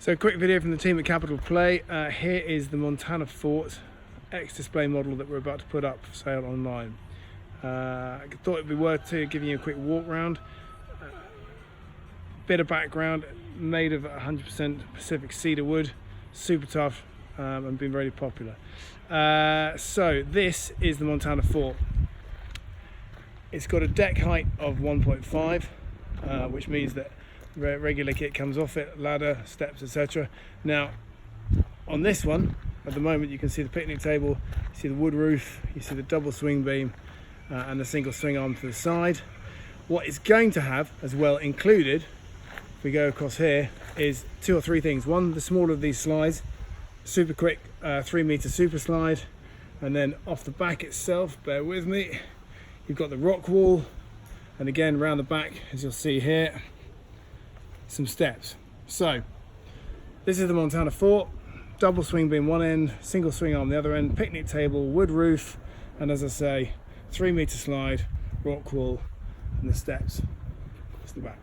So quick video from the team at Capital Play. Here is the Montana Fort X-Display model that we're about to put up for sale online. I thought it'd be worth giving you a quick walk around. Bit of background, made of 100% Pacific cedar wood, super tough and been very popular. So this is the Montana Fort. It's got a deck height of 1.5, which means that regular kit comes off it, ladder, steps, etc. Now on this one at the moment you can see the picnic table, you see the wood roof, you see the double swing beam and the single swing arm to the side. What it's going to have as well included, if we go across here, is 2 or 3 things. One, the smaller of these slides, super quick 3-meter super slide, and then off the back itself, bear with me, you've got the rock wall, and again round the back, as you'll see here, some steps. So this is the Montana Fort, double swing beam one end, single swing arm the other end, picnic table, wood roof, and as I say, 3-meter slide, rock wall, and the steps. That's the back.